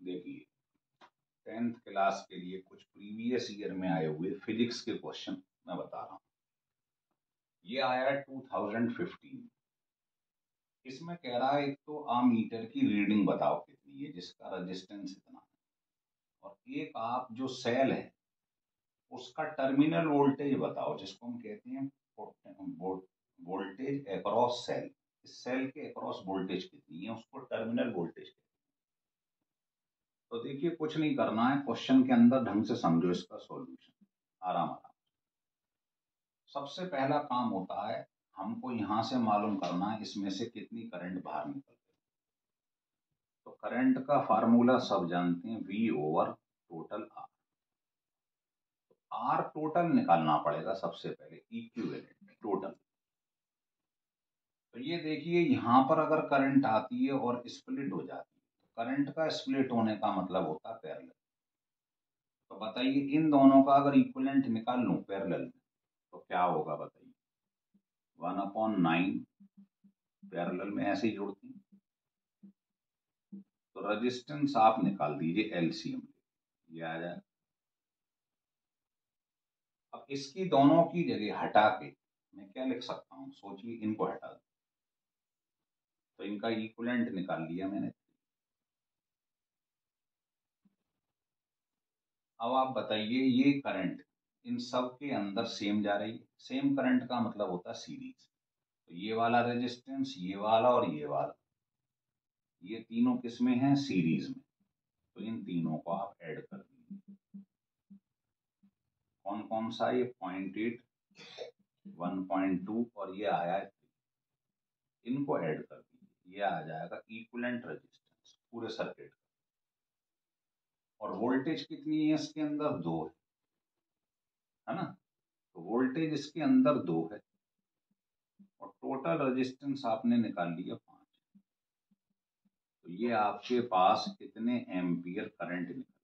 देखिए 10th class के लिए कुछ प्रीवियस ईयर में आए हुए फिजिक्स के क्वेश्चन मैं बता रहा हूँ। ये आया 2015। इसमें कह रहा है एक तो मीटर की रीडिंग बताओ कितनी है जिसका रेजिस्टेंस इतना है, और एक आप जो सेल है उसका टर्मिनल वोल्टेज बताओ जिसको हम कहते हैं वोल्टेज अक्रॉस सेल। इस सेल के अक्रॉस वोल्टेज कितनी है उसको टर्मिनल वोल्टेज कहते हैं। तो देखिए कुछ नहीं करना है, क्वेश्चन के अंदर ढंग से समझो इसका सॉल्यूशन आराम आराम। सबसे पहला काम होता है हमको यहां से मालूम करना है इसमें से कितनी करंट बाहर निकल रही है। तो करंट का फार्मूला सब जानते हैं, V over total R। R total निकालना पड़ेगा सबसे पहले, इक्विवेलेंट टोटल। तो ये देखिए यहाँ पर अगर करंट आती है और स्प्लिट हो जाती है तो करंट का स्प्लिट होने का मतलब होता है पैरेलल। तो बताइए इन दोनों का अगर इक्विवेलेंट निकाल लूं पैरेलल में तो क्या होगा बताइए, 1/9 पैरेलल में ऐसे ही जोड़ती हैं। तो रेजिस्टेंस आप निकाल दीजिए एलसीएम, ये आ जाए। अब इसकी दोनों की जगह हटा के मैं क्या लिख सकता हूँ, सोचिए इनको हटा दो तो इनका इक्विवेलेंट निकाल लिया मैंने। अब आप बताइए ये करंट इन सब के अंदर सेम जा रही है, सेम करंट का मतलब होता है सीरीज। तो ये वाला रेजिस्टेंस, ये वाला और ये वाला, ये तीनों किसमें हैं, सीरीज में। तो इन तीनों को आप ऐड कर दीजिए। कौन कौन सा, ये 0.8, 1.2 और ये आया है 3। इनको ऐड कर दीजिए, ये आ जाएगा इक्विवेलेंट रेजिस्टेंस पूरे सर्किट। और वोल्टेज कितनी है इसके अंदर, 2 है ना। तो वोल्टेज इसके अंदर 2 है और टोटल रेजिस्टेंस आपने निकाल लिया 5। तो ये आपके पास कितने एम्पियर करंट निकला।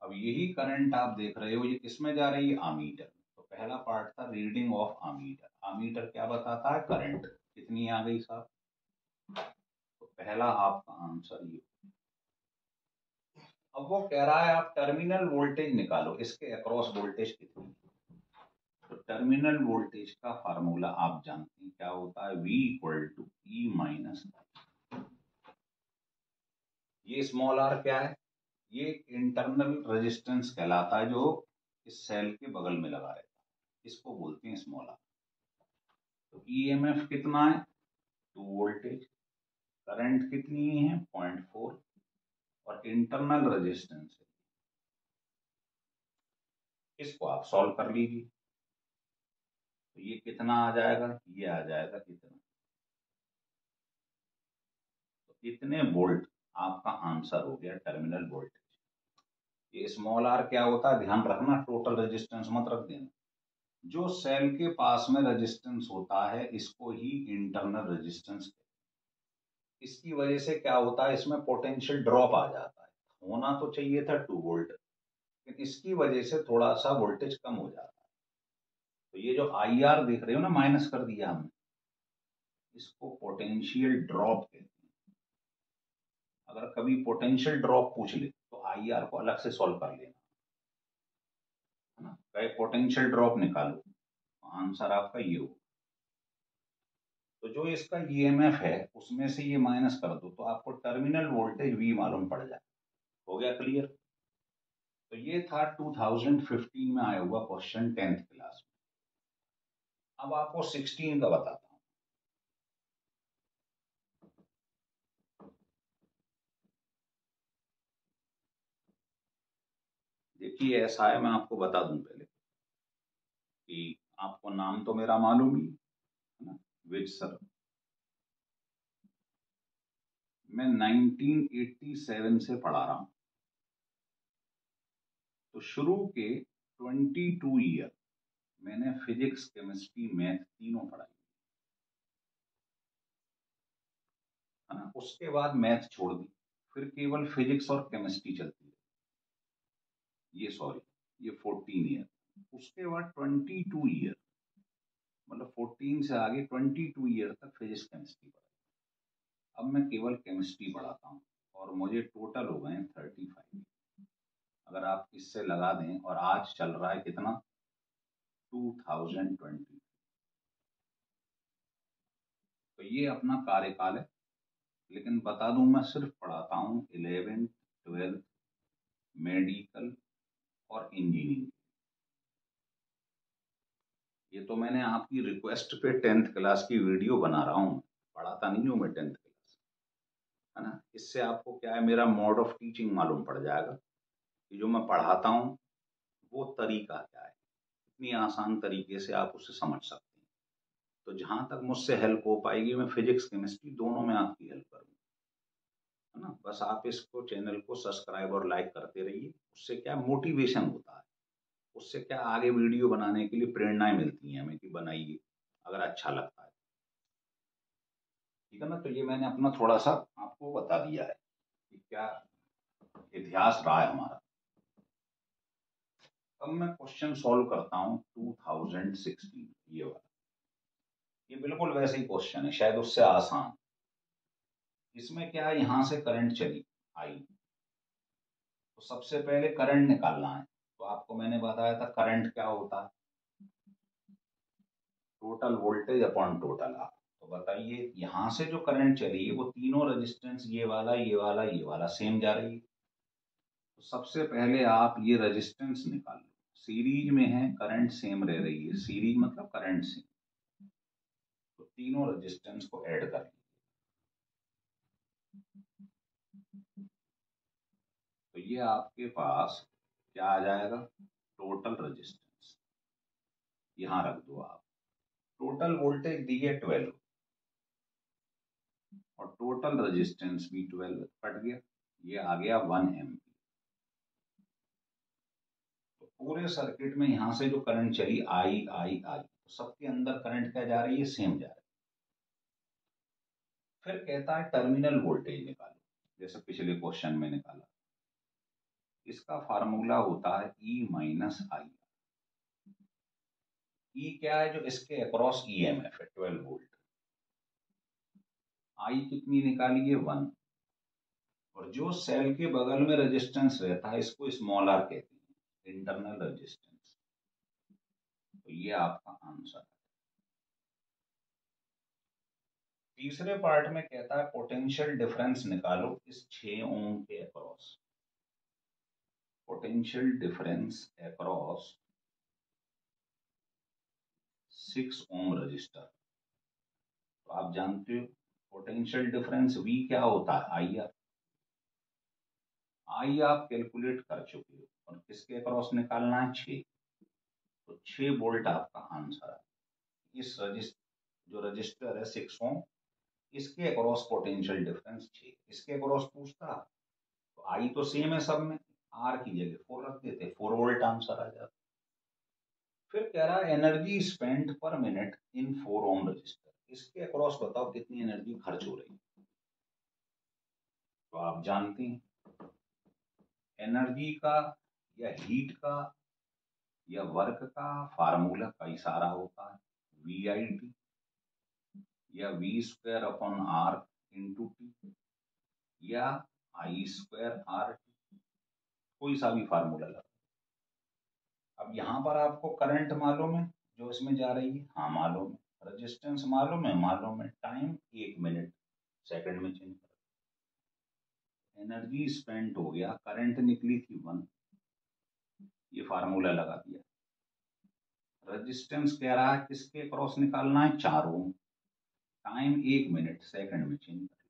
अब यही करंट आप देख रहे हो ये किसमें जा रही है, आमीटर। तो पहला पार्ट था रीडिंग ऑफ आमीटर। आमीटर क्या बताता है, करंट कितनी आ गई साहब। तो पहला आपका आंसर ये। अब वो कह रहा है आप टर्मिनल वोल्टेज निकालो, इसके अक्रॉस वोल्टेज कितनी है। तो टर्मिनल वोल्टेज का फार्मूला आप जानते हैं क्या होता है, V = E-, ये स्मॉल r क्या है, ये इंटरनल रेजिस्टेंस कहलाता है जो इस सेल के बगल में लगा रहता है, इसको बोलते हैं स्मॉल r। तो ईएमएफ कितना है, 2 वोल्टेज, करंट कितनी है 0.4 और इंटरनल रेजिस्टेंस है। इसको आप सॉल्व कर लीजिए तो ये कितना आ जाएगा, ये आ जाएगा कितना, तो इतने वोल्ट आपका आंसर हो गया टर्मिनल वोल्टेज। ये स्मॉल r क्या होता है ध्यान रखना, टोटल रेजिस्टेंस मत रख देना। जो सेल के पास में रेजिस्टेंस होता है इसको ही इंटरनल रेजिस्टेंस कहते हैं। इसकी वजह से क्या होता है, इसमें पोटेंशियल ड्रॉप आ जाता है। होना तो चाहिए था 2 वोल्ट, लेकिन इसकी वजह से थोड़ा सा वोल्टेज कम हो जाता है। तो ये जो आई आर देख रहे हो ना, माइनस कर दिया हमने, इसको पोटेंशियल ड्रॉप कहते हैं। अगर कभी पोटेंशियल ड्रॉप पूछ ले तो आई आर को अलग से सॉल्व कर लेना, है ना। कहे पोटेंशियल ड्रॉप निकालो तो आंसर आपका ये हो। तो जो इसका ईएमएफ है उसमें से ये माइनस कर दो तो आपको टर्मिनल वोल्टेज V मालूम पड़ जाए। हो गया क्लियर। तो ये था 2015 में आया हुआ क्वेश्चन 10th क्लास में। अब आपको 16 का बताता हूँ। देखिए ऐसा है, मैं आपको बता दूं पहले कि आपको नाम तो मेरा मालूम ही है ना, विज सर। मैं 1987 से पढ़ा रहा हूं। तो शुरू के 22 ईयर मैंने फिजिक्स, केमिस्ट्री, मैथ तीनों पढ़ाई है ना। उसके बाद मैथ छोड़ दी, फिर केवल फिजिक्स और केमिस्ट्री चलती है। ये सॉरी, ये 14 ईयर। उसके बाद 22 ईयर, मतलब 14 से आगे 22 ईयर तक फिजिक्स केमिस्ट्री पढ़ाई। अब मैं केवल केमिस्ट्री पढ़ाता हूँ और और मुझे टोटल हो गए 35। अगर आप इससे लगा दें, और आज चल रहा है कितना, 2020। तो ये अपना कार्यकाल है। लेकिन बता दूं, मैं सिर्फ पढ़ाता हूँ 11th 12th मेडिकल और इंजीनियरिंग। ये तो मैंने आपकी रिक्वेस्ट पे 10th क्लास की वीडियो बना रहा हूँ, पढ़ाता नहीं हूँ मैं 10th क्लास, है ना। इससे आपको क्या है, मेरा मोड ऑफ टीचिंग मालूम पड़ जाएगा कि जो मैं पढ़ाता हूँ वो तरीका क्या है, इतनी आसान तरीके से आप उसे समझ सकते हैं। तो जहां तक मुझसे हेल्प हो पाएगी, मैं फिजिक्स केमिस्ट्री दोनों में आपकी हेल्प करूँगा, है ना। बस आप इसको, चैनल को सब्सक्राइब और लाइक करते रहिए। उससे क्या मोटिवेशन होता है, उससे क्या आगे वीडियो बनाने के लिए प्रेरणाएं मिलती हैं हमें कि बनाइए, अगर अच्छा लगता है। ठीक है ना। तो ये मैंने अपना थोड़ा सा आपको बता दिया है कि क्या इतिहास रहा है हमारा। अब मैं क्वेश्चन सॉल्व करता हूँ 2016, ये वाला। ये बिल्कुल वैसे ही क्वेश्चन है, शायद उससे आसान। इसमें क्या है, यहां से करंट चली आई, तो सबसे पहले करंट निकालना है। तो आपको मैंने बताया था करंट क्या होता है, total voltage upon total R. तो बताइए, यहां से जो करंट चली है वो तीनों रेजिस्टेंस, ये वाला ये वाला ये वाला, सेम जा रही है। तो सबसे पहले आप ये रेजिस्टेंस निकाल लो, सीरीज में है, करंट सेम रह रही है, सीरीज मतलब करंट सेम। तो तीनों रेजिस्टेंस को ऐड कर लीजिए। तो ये आपके पास क्या आ जाएगा, टोटल रेजिस्टेंस। यहां रख दो आप। टोटल वोल्टेज दी है 12 और टोटल रेजिस्टेंस भी 12, कट गया, ये आ गया 1 एम्प। तो पूरे सर्किट में यहां से जो करंट चली आई आई आई, तो सबके अंदर करंट क्या जा रही है, सेम जा रही है। फिर कहता है टर्मिनल वोल्टेज निकालो, जैसे पिछले क्वेश्चन में निकाला। इसका फार्मूला होता है E माइनस आई। ई क्या है, जो इसके अक्रॉस EMF है 12 वोल्ट। आई कितनी निकाली है, 1। और जो सेल के बगल में रेजिस्टेंस रहता है, इसको स्मॉल आर कहते हैं, इंटरनल रेजिस्टेंस। तो ये आपका आंसर है। तीसरे पार्ट में कहता है पोटेंशियल डिफरेंस निकालो इस 6 ओम के across. Potential difference across 6 ohm resistor. तो आप जानते हो पोटेंशियल डिफरेंस V क्या होता है, IR। आई आप कैलकुलेट कर चुके हो, और किसके अक्रॉस निकालना है, 6। तो 6 वोल्ट आपका आंसर है। इस रजिस्टर, जो रजिस्टर है 6 ओम, इसके अक्रॉस पोटेंशियल डिफरेंस 6। इसके अक्रॉस पूछता तो आई तो सेम है सब में, आर की जगह 4 रख देते, 4 वोल्ट आंसर आ जाता। फिर कह रहा है energy spend per minute in 4 ohm resistor. इसके अक्रॉस बताओ कितनी एनर्जी खर्च हो रही है। तो आप जानते हैं एनर्जी का या हीट का या वर्क का फार्मूला कई सारा होता है, VIT या V² upon R into T, या I²RT, कोई सा भी फार्मूला लगा। अब यहाँ पर आपको करंट मालूम है जो इसमें जा रही है, हाँ मालूम है। रेजिस्टेंस मालूम है, मालूम है। टाइम 1 मिनट सेकंड में चेंज कर। एनर्जी स्पेंड हो गया, करंट निकली थी 1, ये फार्मूला लगा दिया। रेजिस्टेंस कह रहा है किसके क्रॉस निकालना है, 4 ओम। टाइम 1 मिनट सेकंड में चेंज कर।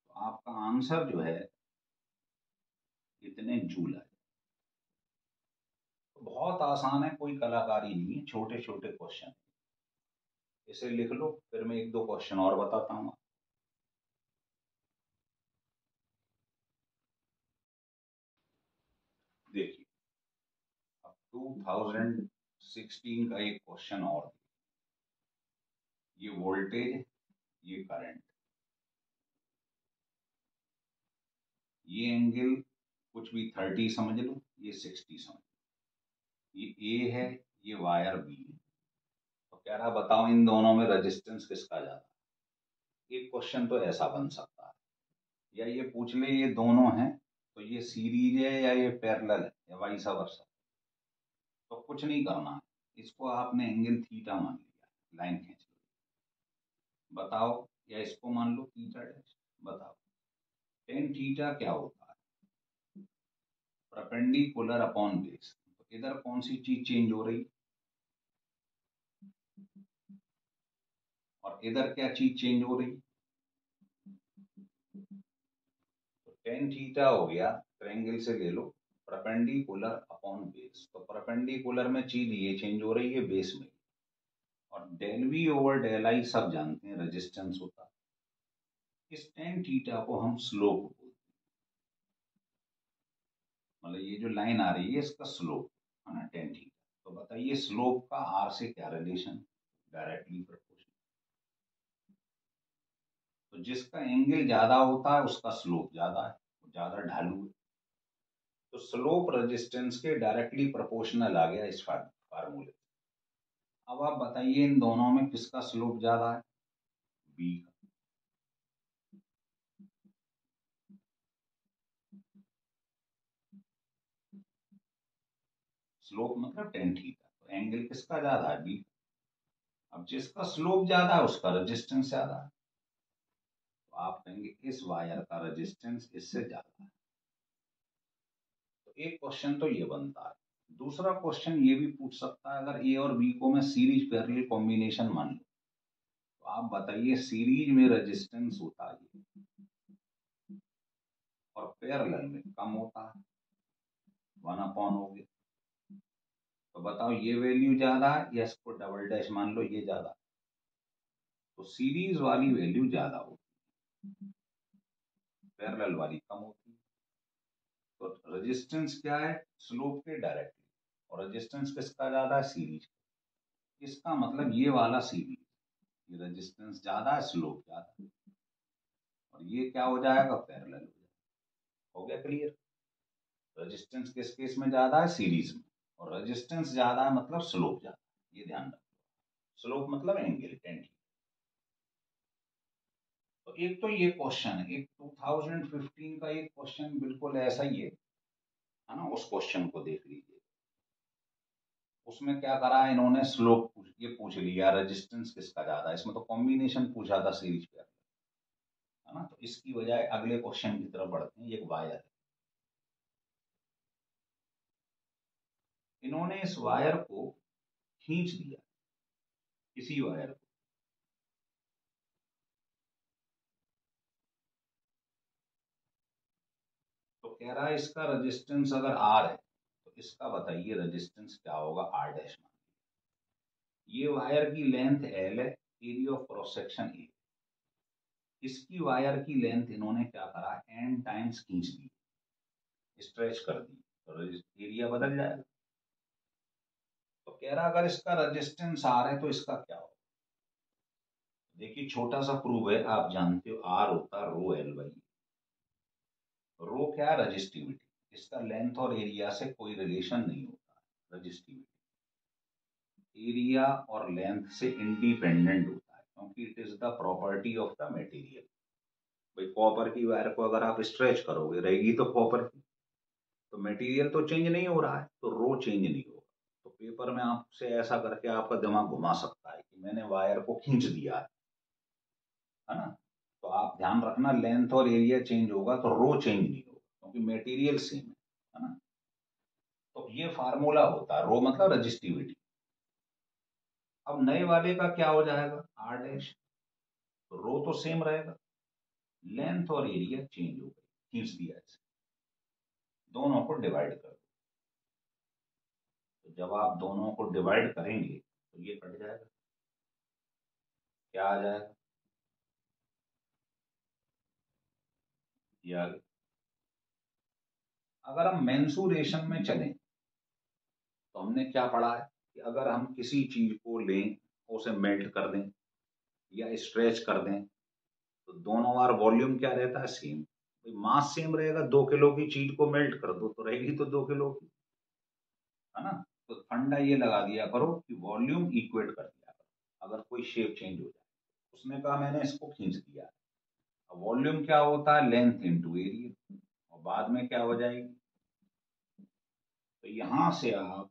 तो आपका आंसर जो है इतने जूल है। तो बहुत आसान है, कोई कलाकारी नहीं है, छोटे छोटे क्वेश्चन। इसे लिख लो, फिर मैं 1-2 क्वेश्चन और बताता हूँ। देखिए, अब 2016 का एक क्वेश्चन और। ये वोल्टेज, ये करंट, ये एंगल कुछ भी 30 समझ लो, ये 60 समझ लो। ये A है, ये वायर B है। तो कह रहा बताओ इन दोनों में रेजिस्टेंस किसका ज्यादा है। एक क्वेश्चन तो ऐसा बन सकता है, या ये पूछ ले ये दोनों हैं तो ये सीरीज है या ये पैरेलल है या वाइस वर्सा, तो कुछ नहीं करना है, इसको आपने एंगल थीटा मान लिया, लाइन खींच ली, बताओ, या इसको मान लो थीटा डैश, बताओ टेन थीटा क्या होता है, परपेंडिकुलर अपॉन बेस। तो इधर कौन सी चीज चेंज हो रही और इधर क्या चीज चेंज हो रही, तो टेन थीटा हो गया, ट्रायंगल से ले लो परपेंडिकुलर अपॉन बेस, तो परपेंडिकुलर में चीज ये चेंज हो रही है बेस में, और del V over del I सब जानते हैं रेजिस्टेंस होता है, इस टेन थीटा को हम स्लोप बोलते हैं, मतलब ये जो लाइन आ रही है इसका स्लोप है ना टेन थीटा। तो बताइए स्लोप का आर से क्या रिलेशन, डायरेक्टली प्रोपोर्शनल, तो जिसका एंगल ज्यादा होता है उसका स्लोप ज्यादा है, ज्यादा ढालू है, तो स्लोप रेजिस्टेंस के डायरेक्टली प्रोपोर्शनल आ गया इस फार्मूले। अब आप बताइए इन दोनों में किसका स्लोप ज्यादा है, बी का। स्लोप मतलब टेन थीटा, तो एंगल किसका ज्यादा है, बी। अब जिसका स्लोप ज्यादा है उसका रेजिस्टेंस ज्यादा है, तो आप कहेंगे इस वायर का रेजिस्टेंस इससे ज्यादा है। तो एक क्वेश्चन तो ये बनता है, दूसरा क्वेश्चन ये भी पूछ सकता है, अगर ए और बी को मैं सीरीज पैरेलल कॉम्बिनेशन मान लूं, तो आप बताइए सीरीज में रेजिस्टेंस होता है और पैरेलल में कम होता है, वन अपॉन हो गया, तो बताओ ये वैल्यू ज्यादा है या इसको डबल डैश मान लो ये ज्यादा, तो सीरीज वाली वैल्यू ज्यादा होती है, पैरेलल वाली कम होती है। तो रेजिस्टेंस क्या है, स्लोप के डायरेक्टली, और रेजिस्टेंस किसका ज्यादा है, सीरीज। इसका मतलब ये वाला सीरीज, ये रेजिस्टेंस ज्यादा है स्लोप ज्यादा है, और ये क्या हो जाएगा, पैरेलल हो जाएगा। हो गया क्लियर, रेजिस्टेंस किस केस में ज्यादा है, सीरीज में, और रेजिस्टेंस ज्यादा है मतलब स्लोप ज्यादा, ये ध्यान रखो, स्लोप मतलब एंगल टेन। तो एक तो ये क्वेश्चन है, एक 2015 का एक क्वेश्चन बिल्कुल ऐसा ही है ना, उस क्वेश्चन को देख लीजिए, उसमें क्या करा इन्होंने, स्लोप ये पूछ लिया, रेजिस्टेंस किसका ज्यादा है, इसमें तो कॉम्बिनेशन पूछा था सीरीज पे, है ना। तो इसकी बजाय अगले क्वेश्चन की तरफ बढ़ते हैं, ये एक वायर है, इन्होंने इस वायर को खींच दिया, इसी वायर को, तो कह रहा है इसका रेजिस्टेंस अगर आर है तो इसका बताइए रेजिस्टेंस क्या होगा, आर डैश मान, ये वायर की लेंथ एल है, area of cross section A, इसकी वायर की लेंथ इन्होंने क्या करा, एन टाइम्स खींच दी, स्ट्रेच कर दी, तो एरिया बदल जाएगा। तो कह रहा अगर इसका रेजिस्टेंस आर है तो इसका क्या होगा, देखिए छोटा सा प्रूव है, आप जानते हो आर होता है रो एल बाई, रो क्या है, रजिस्टिविटी, इसका लेंथ और एरिया से कोई रिलेशन नहीं होता, रजिस्टिविटी एरिया और लेंथ से इंडिपेंडेंट होता है, क्योंकि it is the property of the material. भाई कॉपर की वायर को अगर आप स्ट्रेच करोगे रहेगी तो कॉपर की, तो मटेरियल तो चेंज नहीं हो रहा है, तो रो चेंज नहीं होगा। तो पेपर में आपसे ऐसा करके आपका दिमाग घुमा सकता है कि मैंने वायर को खींच दिया है ना, तो आप ध्यान रखना लेंथ और एरिया चेंज होगा तो रो चेंज नहीं होगा, क्योंकि मटेरियल सेम है ना। तो ये फार्मूला होता है, रो मतलब रजिस्टिविटी। अब नए वाले का क्या हो जाएगा, आर डैश, तो रो तो सेम रहेगा, लेंथ और एरिया चेंज हो गई, खींच दिया इसे, दोनों को डिवाइड कर दो, तो जब आप दोनों को डिवाइड करेंगे तो ये कट जाएगा, क्या आ जाएगा, ये आ गया। अगर हम मेंसुरेशन में चलें तो हमने क्या पढ़ा है कि अगर हम किसी चीज को लें, उसे मेल्ट कर दें या स्ट्रेच कर दें, तो दोनों बार वॉल्यूम क्या रहता है, सेम, मास सेम रहेगा, 2 किलो की चीज को मेल्ट कर दो तो रहेगी तो 2 किलो की, है ना। तो फंडा ये लगा दिया करो कि वॉल्यूम इक्वेट कर दिया करो, अगर कोई शेप चेंज हो जाए, उसने कहा मैंने इसको खींच दिया, अब वॉल्यूम क्या होता है, लेंथ इंटू एरिया, और बाद में क्या हो जाएगी, तो यहां से आप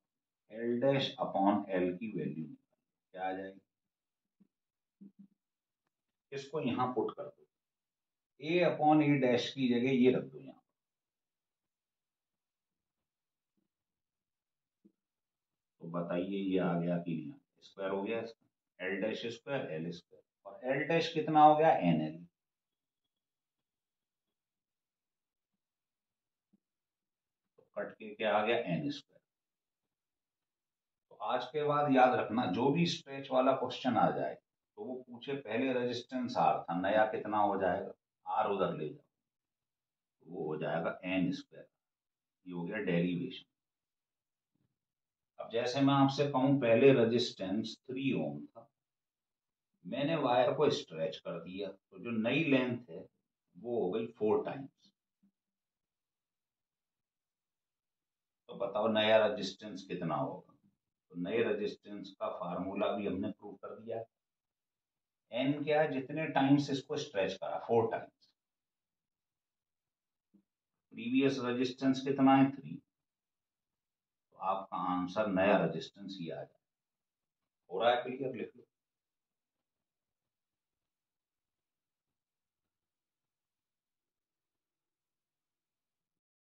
एल डैश अपॉन एल की वैल्यू क्या आ जाएगी, इसको यहां पुट कर दो, ए अपॉन ए डैश की जगह ये रख दो यहां, तो बताइए ये आ गया कि नहीं, स्क्वायर हो गया इसका, L dash square L square, और एल डैश कितना हो गया, एन एल, तो कट के क्या आ गया, एन स्क्वायर। तो आज के बाद याद रखना, जो भी स्ट्रेच वाला क्वेश्चन आ जाए तो वो पूछे पहले रेजिस्टेंस आर था, नया कितना हो जाएगा, आर उधर ले जाओ, तो वो हो जाएगा एन स्क्वायर, ये हो गया डेरिवेशन। अब जैसे मैं आपसे कहूं पहले रेजिस्टेंस 3 ओम था, मैंने वायर को स्ट्रेच कर दिया, तो जो नई लेंथ है वो हो गई 4 टाइम्स, तो बताओ नया रेजिस्टेंस कितना होगा, तो नए रेजिस्टेंस का फार्मूला भी हमने प्रूव कर दिया, एन क्या है, जितने टाइम्स इसको स्ट्रेच करा, 4 टाइम्स, प्रीवियस रेजिस्टेंस कितना है 3, तो आपका आंसर नया रेजिस्टेंस ही आ जाए। हो रहा है क्लियर, लिख लो।